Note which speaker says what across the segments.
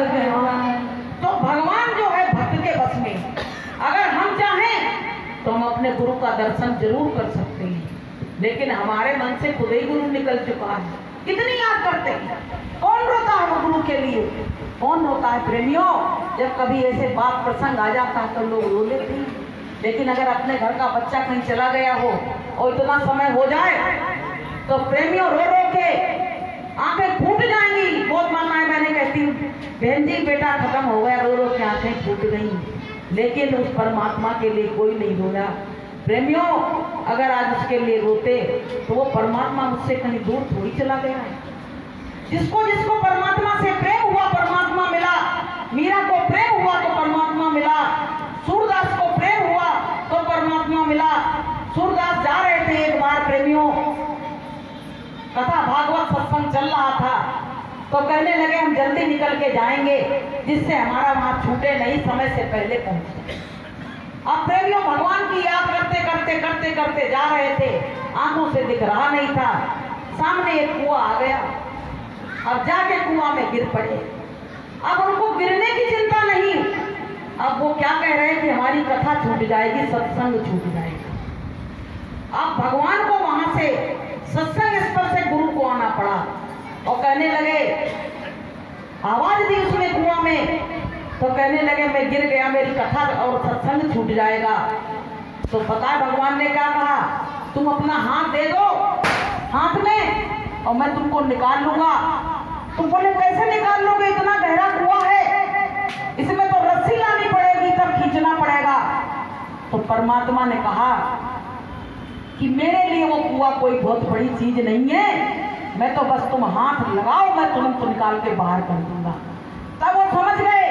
Speaker 1: तो भगवान जो है भक्त के बस में, अगर हम चाहें तो हम अपने गुरु का दर्शन जरूर कर सकते हैं, लेकिन हमारे मन से खुद ही गुरु निकल चुका है। कितनी याद करते हैं, कौन रोता है वो गुरु के लिए, कौन रोता है प्रेमियों? जब कभी ऐसे बात प्रसंग आ जाता है तो लोग रो लेते हैं, लेकिन अगर अपने घर का बच्चा कहीं चला गया हो और इतना समय हो जाए तो प्रेमियों रो रो के आंखें फूट जाएंगी। बहुत माताएं मैंने कहती हूँ, बहन जी बेटा खत्म हो गया, रो रो के आंखें फूट गई, लेकिन उस परमात्मा के लिए कोई नहीं रोया। प्रेमियों अगर आज उसके लिए रोते तो वो परमात्मा मुझसे कहीं दूर थोड़ी चला गया है। जिसको जिसको परमात्मा से प्रेम हुआ परमात्मा मिला। मीरा को प्रेम हुआ तो परमात्मा मिला, सूरदास को प्रेम हुआ तो परमात्मा मिला। सूरदास जा रहे थे एक बार प्रेमियों, कथा भागवत सत्संग चल रहा था, तो कहने लगे हम जल्दी निकल के जाएंगे जिससे हमारा वहां छूटे नहीं, समय से पहले पहुंचे। अब प्रेमियों भगवान की याद करते करते करते करते जा रहे थे, आंखों से दिख रहा नहीं था, सामने एक कुआं आ गया, अब जाके कुआं में गिर पड़े। अब उनको गिरने की चिंता नहीं, अब वो क्या कह रहे हैं कि हमारी कथा छूट जाएगी, सत्संग छूट जाएगा। अब भगवान को वहां से सत्संग स्थल से गुरु को आना पड़ा और कहने लगे, आवाज दी उसने कुआं में, तो कहने लगे मैं गिर गया, मेरी कथा और सत्संग छूट जाएगा। तो पता है भगवान ने क्या कहा, तुम अपना हाथ दे दो हाथ में और मैं तुमको निकाल लूंगा। तुम बोले कैसे निकाल लोगे, इतना गहरा कुआं है, इसमें तो रस्सी लानी पड़ेगी, तब खींचना पड़ेगा। तो परमात्मा ने कहा कि मेरे लिए वो कुआं कोई बहुत बड़ी चीज नहीं है, मैं तो बस तुम हाथ लगाओ, मैं तुमको निकाल के बाहर कर दूंगा। तब वो समझ गए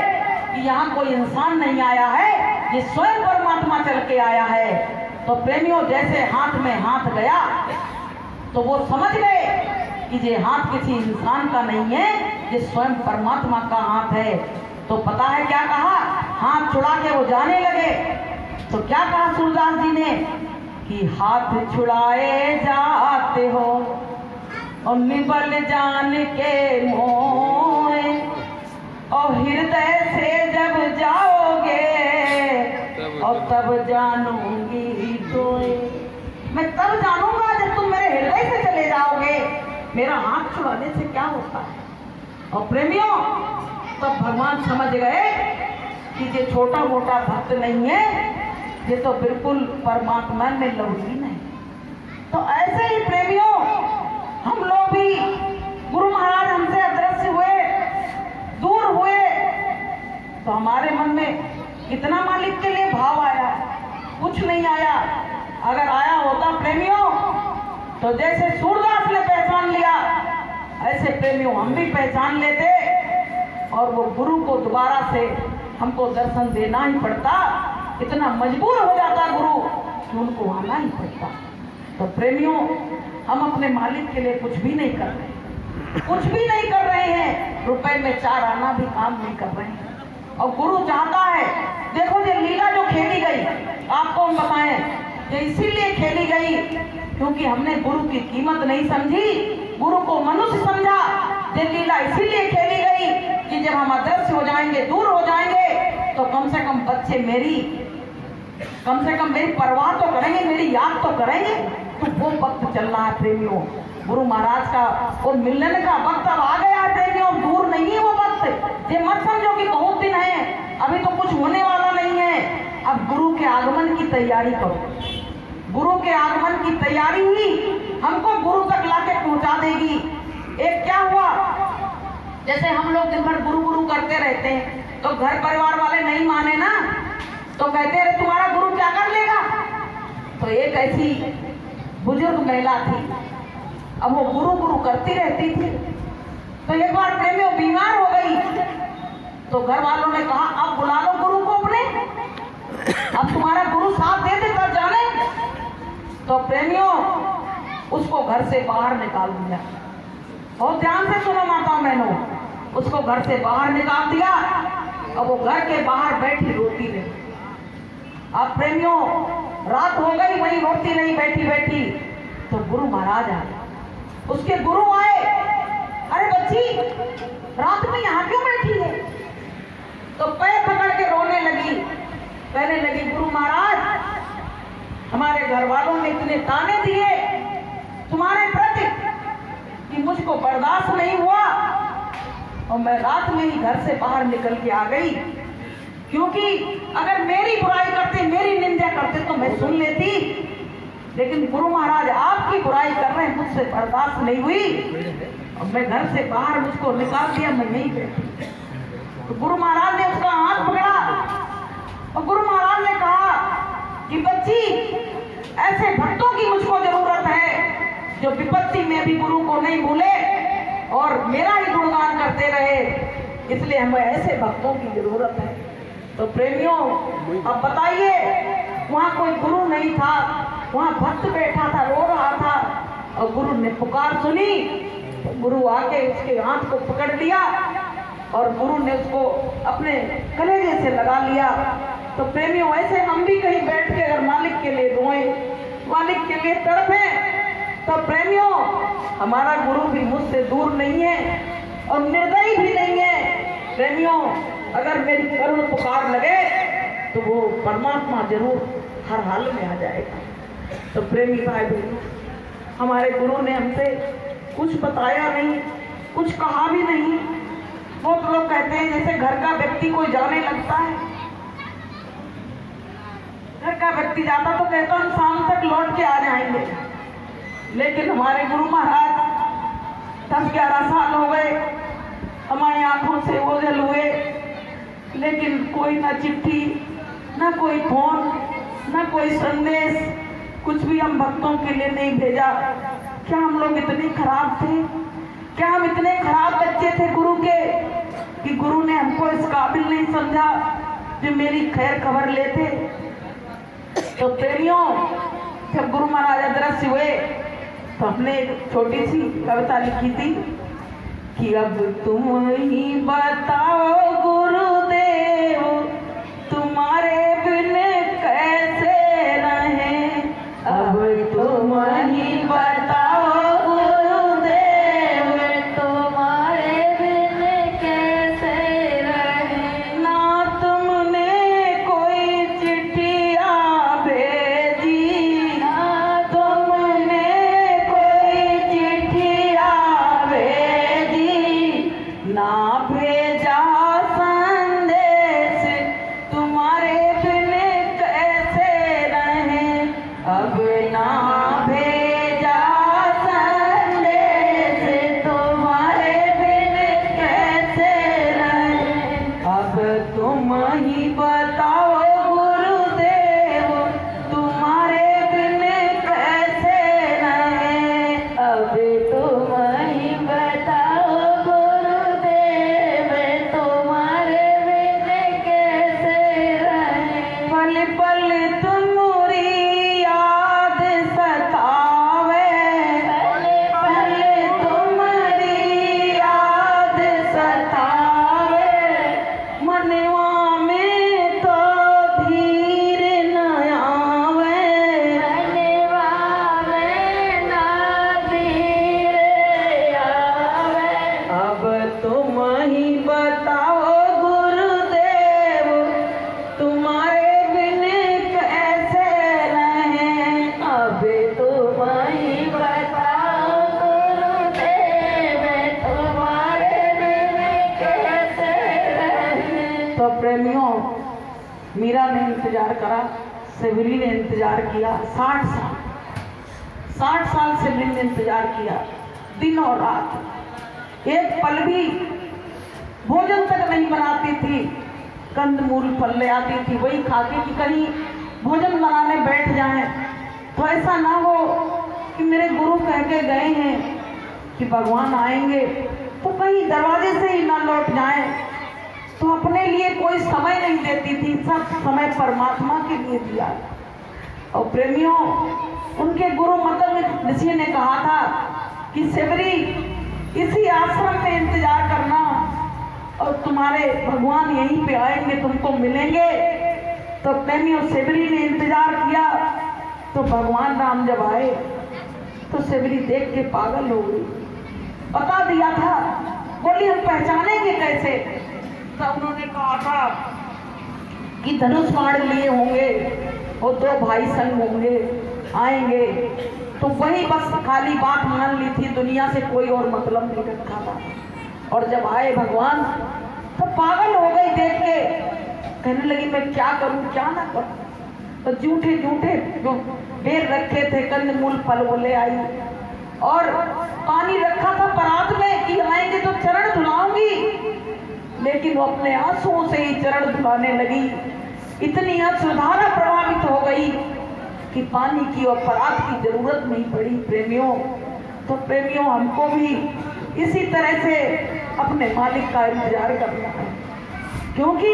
Speaker 1: कि यहाँ कोई इंसान नहीं आया है, ये स्वयं परमात्मा चल के आया है। तो प्रेमियों जैसे हाथ में हाथ गया तो वो समझ गए कि ये हाथ किसी इंसान का नहीं है, ये स्वयं परमात्मा का हाथ है। तो पता है क्या कहा, हाथ छुड़ा के वो जाने लगे। तो क्या कहा सूरदास जी ने कि हाथ छुड़ाए जाते हो और निबल जान के मोए, और हृदय से जब जाओगे और तब जानूंगी तोए। मैं तब जानूंगा जब तुम मेरे हृदय से चले जाओगे, मेरा हाथ छुड़ाने से क्या होता है। और प्रेमियों तब भगवान समझ गए कि ये छोटा मोटा भक्त नहीं है, ये तो बिल्कुल परमात्मा में लौलीन है। तो ऐसे ही प्रेमियों हम लोग भी, गुरु महाराज हमसे अदृश्य हुए, दूर हुए, तो हमारे मन में कितना मालिक के लिए भाव आया, कुछ नहीं आया। अगर आया होता प्रेमियों तो जैसे सूरदास ने पहचान लिया, ऐसे प्रेमियों हम भी पहचान लेते और वो गुरु को दोबारा से हमको दर्शन देना ही पड़ता, इतना मजबूर हो जाता गुरु कि उनको आना ही पड़ता। तो प्रेमियों हम अपने मालिक के लिए कुछ भी नहीं कर रहे, कुछ भी नहीं कर रहे हैं, रुपए में 4 आना भी काम नहीं कर रहे हैं। और गुरु चाहता है, देखो ये लीला जो खेली गई, आपको हम बताएं, ये इसीलिए खेली गई क्योंकि हमने गुरु की कीमत नहीं समझी, गुरु को मनुष्य समझा। ये लीला इसीलिए खेली गई कि जब हम अदृश्य हो जाएंगे, दूर हो जाएंगे, तो कम से कम बच्चे मेरी परवाह तो करेंगे, मेरी याद तो करेंगे। तो वो वक्त चल रहा है प्रेमियों, गुरु महाराज का वो मिलने का वक्त अब आ गया है प्रेमियों, दूर नहीं है वो वक्त। ये मत समझो कि बहुत दिन है, अभी तो कुछ होने वाला नहीं है। अब गुरु के आगमन की तैयारी करो, गुरु के आगमन की तैयारी ही हमको गुरु तक लाके पहुंचा देगी। एक क्या हुआ, जैसे हम लोग दिन भर गुरु गुरु करते रहते हैं तो घर परिवार वाले नहीं माने ना, तो कहते रहे तुम्हारा गुरु क्या कर लेगा। तो एक ऐसी बुजुर्ग महिला थी, अब वो गुरु गुरु करती रहती थी, तो एक बार प्रेमियों बीमार हो गई, तो घर वालों ने कहा अब बुला लो गुरु को अपने, अब तुम्हारा गुरु साथ दे दे तब जाने। तो प्रेमियों उसको घर से बाहर निकाल दिया, और ध्यान से सुनो माताओं बहनों, उसको घर से बाहर निकाल दिया और वो घर के बाहर बैठी रोती रही। अब प्रेमियों रात हो गई, वहीं रोती रही बैठी बैठी। तो गुरु महाराज आए, उसके गुरु आए, अरे बच्ची रात में यहाँ क्यों बैठी है, कहने लगी गुरु महाराज, हमारे घर वालों ने इतने ताने दिए तुम्हारे प्रति कि मुझको बर्दाश्त नहीं हुआ और मैं रात में ही घर से बाहर निकल के आ गई, क्योंकि अगर मेरी बुराई करते, मेरी निंदा करते तो मैं सुन लेती, लेकिन गुरु महाराज आपकी बुराई कर रहे हैं, मुझसे बर्दाश्त नहीं हुई और मैं घर से बाहर, मुझको निकाल दिया, मैं नहीं बैठी। तो गुरु महाराज ने उसका हाथ पकड़ा और गुरु महाराज ने कहा कि बच्ची, ऐसे भक्तों की मुझको जरूरत है जो विपत्ति में भी गुरु को नहीं भूले और मेरा ही गुणगान करते रहे, इसलिए हमें ऐसे भक्तों की जरूरत है। तो प्रेमियों, अब बताइए, वहाँ कोई गुरु नहीं था, वहाँ भक्त बैठा था, रो रहा था और गुरु ने पुकार सुनी तो गुरु आके उसके हाथ को पकड़ लिया और गुरु ने उसको अपने कलेजे से लगा लिया। तो प्रेमियों, ऐसे हम भी कहीं बैठ के अगर मालिक के लिए रोएं, मालिक के लिए तड़पें, तो प्रेमियों, हमारा गुरु भी मुझसे दूर नहीं है और निर्दयी भी नहीं है। प्रेमियों, अगर मेरी करुण पुकार लगे तो वो परमात्मा जरूर हर हाल में आ जाएगा। तो प्रेमी भाई बहनों, हमारे गुरु ने हमसे कुछ बताया नहीं, कुछ कहा भी नहीं। बहुत लोग कहते हैं जैसे घर का व्यक्ति कोई जाने लगता है, घर का व्यक्ति जाता तो कहता हम शाम तक लौट के आ जाएंगे, लेकिन हमारे गुरु महाराज 10-11 साल हो गए, हमारी आंखों से ओझल हुए, लेकिन कोई ना चिट्ठी, ना कोई फोन, ना कोई संदेश, कुछ भी हम भक्तों के लिए नहीं भेजा। क्या हम लोग इतने खराब थे? क्या हम इतने खराब बच्चे थे गुरु के कि गुरु ने हमको इस काबिल नहीं समझा जो मेरी खैर खबर लेते? तो प्रेमियों, जब गुरु महाराज अदृश्य हुए तो हमने एक छोटी सी कविता लिखी थी कि अब तुम ही बताओ गुरुदेव, तुम्हारे बिन कैसे रहें। अब तुम ही बताओ गुरुदेव, तुम्हारे बिन कैसे रहें। ना तुमने कोई चिट्ठियां भेजी, ना तुमने कोई चिट्ठियां भेजी, ना भेजा संदेश, तुम्हारे बिन कैसे रहें। अब ना भेजा संदेश, तुम्हारे बिन कैसे रहें। अब तुम ही बताओ गुरुदेव, तुम्हारे बिन कैसे रहें। अब तुम ही बताओ गुरुदेव, तुम्हारे बिन कैसे रहें। पल पल तुम्हारी याद सतावे, पल पल तुम्हारी याद सतावे, मनवा में तो धीर न आवे, मनवा में ना धीर आवे। अब तुम ही बताओ गुरुदेव, तुम्हारे बिन कैसे रहें। अब तुम ही बताओ गुरुदेव, तुम्हारे बिन कैसे रहें। तो प्रेमियों, मीरा ने इंतजार करा, सेवरी ने इंतजार किया 60 साल, 60 साल सेवरी ने इंतजार किया, दिन और रात। एक पल भी भोजन तक नहीं बनाती थी, कंदमूल फल ले आती थी, वही खाती कि कहीं भोजन बनाने बैठ जाएं तो ऐसा ना हो कि मेरे गुरु कह के गए हैं कि भगवान आएंगे, तो कहीं दरवाजे से ही ना लौट जाएं। तो अपने लिए कोई समय नहीं देती थी, सब समय परमात्मा के लिए दिया। और प्रेमियों, उनके गुरु मतलब ऋषि ने कहा था कि सेवरी, इसी आश्रम में इंतजार करना और तुम्हारे भगवान यहीं पे आएंगे, तुमको मिलेंगे। तो प्रेमियों, सेवरी ने इंतजार किया तो भगवान राम जब आए तो सेवरी देख के पागल हो गई। बता दिया था, बोली हम पहचानेंगे कैसे? तो उन्होंने कहा था कि धनुष बाण लिए होंगे और दो भाई संग होंगे, आएंगे, तो वही बस खाली बात मान ली थी, दुनिया से कोई और मतलब नहीं रखा था। और जब आए भगवान तो पागल हो गई देख के, कहने लगी मैं क्या करूं क्या ना करूं। तो झूठे झूठे जो बेर रखे थे, कंदमूल फल वो ले आई और पानी रखा था परात में कि आएंगे तो चरण धुलाऊंगी, लेकिन वो अपने आंसुओं से ही चरण धुलाने लगी। इतनी अश्रुधारा प्रभावित हो गई कि पानी की और परात की जरूरत नहीं पड़ी। प्रेमियों, तो प्रेमियों हमको भी इसी तरह से अपने मालिक का इंतजार करना है, क्योंकि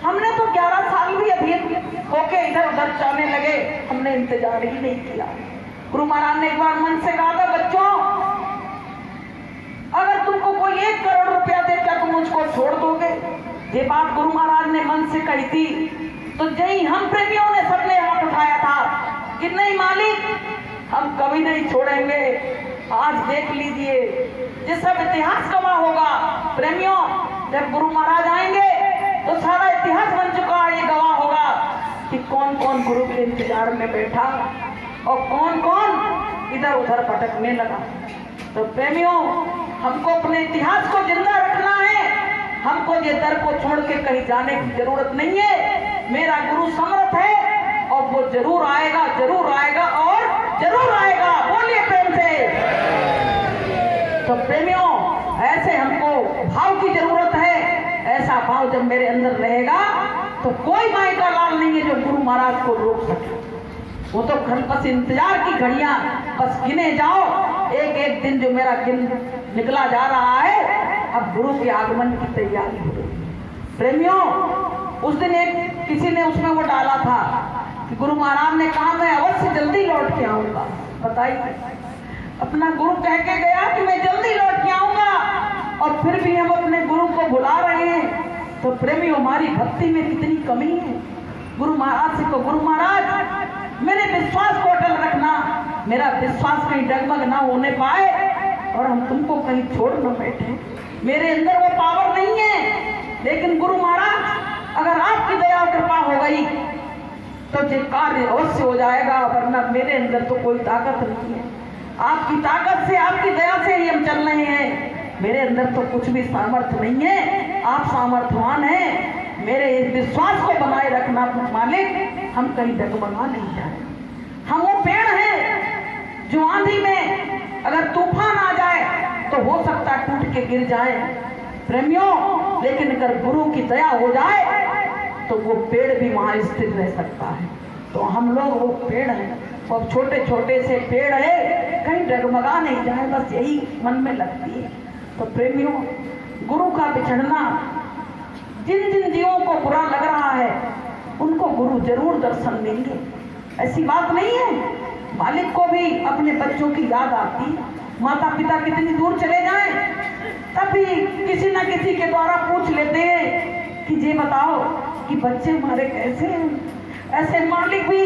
Speaker 1: हमने तो 11 साल भी अधीर होके इधर उधर जाने लगे, हमने इंतजार ही नहीं किया। गुरु महाराज ने एक बार मन से कहा था, बच्चों अगर तुमको कोई 1 करोड़ रुपया दे क्या तुम मुझको छोड़ दोगे? ये बात गुरु महाराज ने मन से कही थी। तो जय हम प्रेमियों ने सबने हाथ उठाया था कि नहीं मालिक, हम कभी नहीं छोड़ेंगे। आज देख लीजिए, ये सब इतिहास गवाह होगा। प्रेमियों, जब गुरु महाराज आएंगे तो सारा इतिहास बन चुका है, ये गवाह होगा कि कौन कौन गुरु के इंतजार में बैठा और कौन कौन इधर उधर भटकने लगा। तो प्रेमियों, हमको अपने इतिहास को जिंदा रखना है, हमको ये दर को छोड़ के कहीं जाने की जरूरत नहीं है। मेरा गुरु समर्थ है और वो जरूर आएगा और जरूर आएगा। बोलिए प्रेम से। तो प्रेमियों, ऐसे हमको भाव की जरूरत है। ऐसा भाव जब मेरे अंदर रहेगा तो कोई माई का लाल नहीं है जो गुरु महाराज को रोक सके। वो तो बस इंतजार की घड़ियां बस गिने जाओ, एक एक दिन जो मेरा गिन निकला जा रहा है, अब गुरु के आगमन की तैयारी हो रही। प्रेमियों, उस दिन एक किसी ने उसमें वो डाला था कि गुरु महाराज ने कहा मैं अवश्य जल्दी लौट के आऊंगा। बताइए, अपना गुरु कह के गया कि मैं जल्दी लौट के आऊंगा और फिर भी हम अपने गुरु को बुला रहे हैं। तो प्रेमियों, हमारी भक्ति में कितनी कमी है। गुरु महाराज से तो गुरु महाराज मेरे विश्वास को अटल रखना, मेरा विश्वास कहीं डगमग ना होने पाए और हम तुमको कहीं छोड़ न बैठे। मेरे अंदर वो पावर नहीं है, लेकिन गुरु महाराज अगर आपकी दया और कृपा हो गई तो ये कार्य अवश्य हो जाएगा, वरना मेरे अंदर तो कोई ताकत नहीं है। आपकी ताकत से, आपकी दया से ही हम चल रहे हैं। मेरे अंदर तो कुछ भी सामर्थ्य नहीं है, आप सामर्थ्यवान हैं। मेरे इस विश्वास को बनाए रखना मालिक, हम कहीं डगमगा नहीं जाए। हम वो पेड़ हैं जो आंधी में अगर तूफान आ जाए तो हो सकता है टूट के गिर जाए। प्रेमियों, लेकिन अगर गुरु की दया हो जाए तो वो पेड़ भी वहां स्थिर रह सकता है। तो हम लोग वो पेड़ हैं, और छोटे छोटे से पेड़ है, कहीं डगमगा नहीं जाए, बस यही मन में लगती है। तो प्रेमियों, गुरु का बिछड़ना, जिन जिन जीवों को बुरा लग रहा है उनको गुरु जरूर दर्शन देंगे, ऐसी बात नहीं है। मालिक को भी अपने बच्चों की याद आती है। माता पिता कितनी दूर चले जाएं, तभी किसी न किसी के द्वारा पूछ लेते हैं कि ये बताओ कि बच्चे हमारे कैसे हैं। ऐसे मालिक भी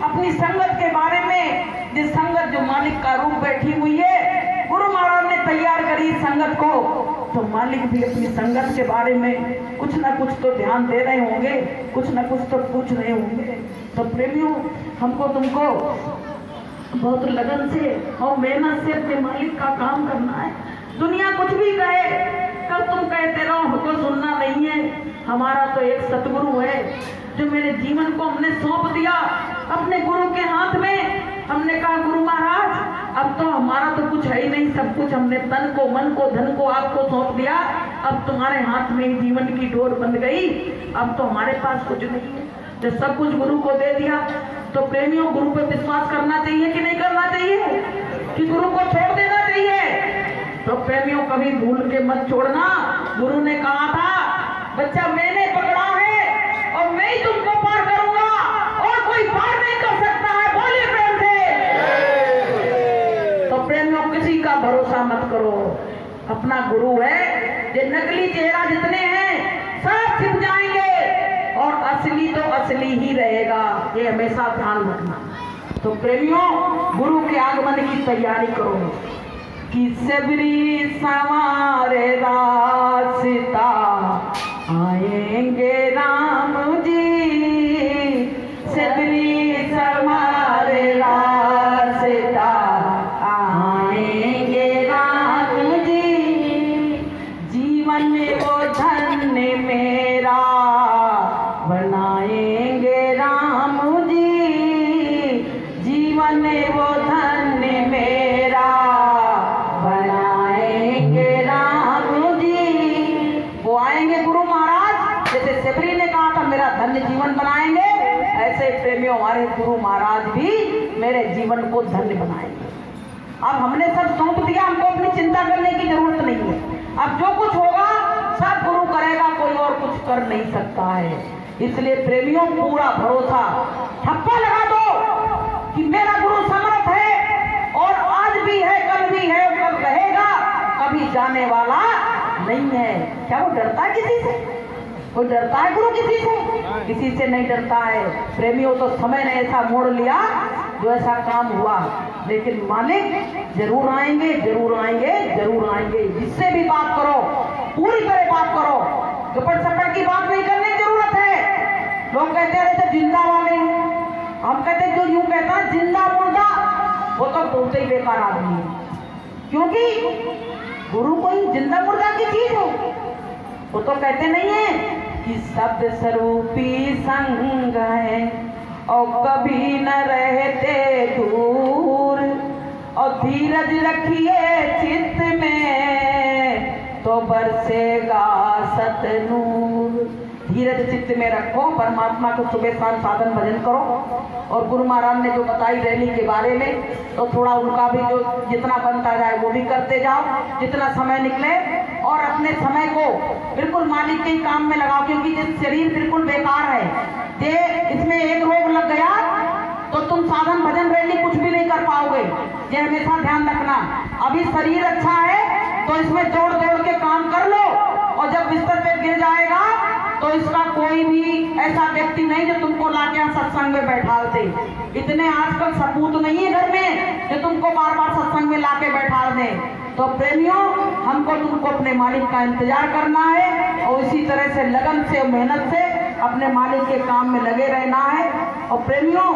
Speaker 1: अपनी संगत के बारे में, जिस संगत जो मालिक का रूप बैठी हुई है, गुरु महाराज ने तैयार करी संगत को, तो मालिक भी अपनी संगत के बारे में कुछ ना कुछ तो ध्यान दे रहे होंगे, कुछ ना कुछ तो पूछ रहे होंगे। तो प्रेमियों, हमको तुमको बहुत लगन से और मेहनत से अपने मालिक का काम करना है। दुनिया कुछ भी कहे, कब तुम कहते रहो हमको सुनना नहीं है। हमारा तो एक सतगुरु है जो मेरे जीवन को हमने सौंप दिया अपने गुरु के हाथ में। हमने कहा गुरु महाराज, अब तो हमारा तो कुछ है ही नहीं, सब कुछ हमने तन को, मन को, धन को आपको सौंप दिया। अब तुम्हारे हाथ में ही जीवन की डोर बंध गई, अब तो हमारे पास कुछ नहीं है। जब सब कुछ गुरु को दे दिया तो प्रेमियों, गुरु पे विश्वास करना चाहिए कि नहीं करना चाहिए, कि गुरु को छोड़ देना चाहिए? तो प्रेमियों, कभी भूल के मत छोड़ना। गुरु ने कहा था, बच्चा मैंने पकड़ा है और मैं ही तुमको पार करूंगा और कोई पार नहीं कर सकता है। बोलिए प्रेम से। तो प्रेमियों, किसी का भरोसा मत करो, अपना गुरु है। ये नकली चेहरा जितने हैं सब छिप जाएंगे और असली तो असली ही रहेगा, ये हमेशा ध्यान रखना। तो प्रेमियों, गुरु के आगमन की तैयारी करो कि सबरी सवारे रास्ता आएंगे। जीवन वो धन्य मेरा बनाएंगे राम जी, जीवन वो धन्य मेरा बनाएंगे राम जी। वो आएंगे गुरु महाराज, जैसे सबरी ने कहा था मेरा धन्य जीवन बनाएंगे, ऐसे प्रेमियों हमारे गुरु महाराज भी मेरे जीवन को धन्य बनाएंगे। अब हमने सब सौंप दिया, हमको अपनी चिंता करने की जरूरत नहीं है। अब जो कुछ होगा सब गुरु करेगा, कोई और कुछ कर नहीं सकता है। इसलिए प्रेमियों पूरा भरोसा, ठप्पा लगा दो कि मेरा गुरु समर्थ है और आज भी है, कल भी है, कल रहेगा, कभी जाने वाला नहीं है। क्या वो डरता है किसी से? कोई डरता है गुरु किसी से? किसी से नहीं डरता है। प्रेमियों तो समय ने ऐसा मोड़ लिया जो ऐसा काम हुआ, लेकिन मालिक जरूर आएंगे, जरूर आएंगे, जरूर आएंगे। जिससे भी बात करो पूरी तरह बात करो, गपट सपट की बात नहीं करने की जरूरत है। लोग कहते रहते जिंदा वाले, हम कहते जो यूं कहता है जिंदा मुर्दा, वो तो बहुत ही बेकार आदमी है। क्योंकि गुरु कोई जिंदा मुर्दा की चीज है। वो तो कहते नहीं है कि शब्द स्वरूपी संग है और कभी न रहते दूर, और धीरज रखिए चित्त में तो बरसेगा सतनूर। धीरज चित्त में रखो, परमात्मा को सुबह शाम साधन भजन करो। और गुरु महाराज ने जो बताई रैली के बारे में, तो थोड़ा उनका भी जो जितना बनता जाए वो भी करते जाओ, जितना समय निकले, और अपने समय को बिल्कुल मालिक के काम में लगाओ। क्योंकि ये शरीर बिल्कुल बेकार है, ये इसमें एक रोग लग गया तो तुम साधन भजन रैली कुछ भी नहीं कर पाओगे। ये हमेशा ध्यान रखना। अभी शरीर अच्छा है तो इसमें जोड़ जोड़ के काम कर लो, और जब बिस्तर पे गिर जाएगा तो इसका कोई भी ऐसा व्यक्ति नहीं जो तुमको लाके यहाँ सत्संग में बैठाल दे। इतने आजकल सपूत नहीं है घर में जो तुमको बार बार सत्संग में लाके बैठाल दे। तो प्रेमियों, हमको तुमको अपने मालिक का इंतजार करना है और इसी तरह से लगन से, मेहनत से अपने मालिक के काम में लगे रहना है। और प्रेमियों,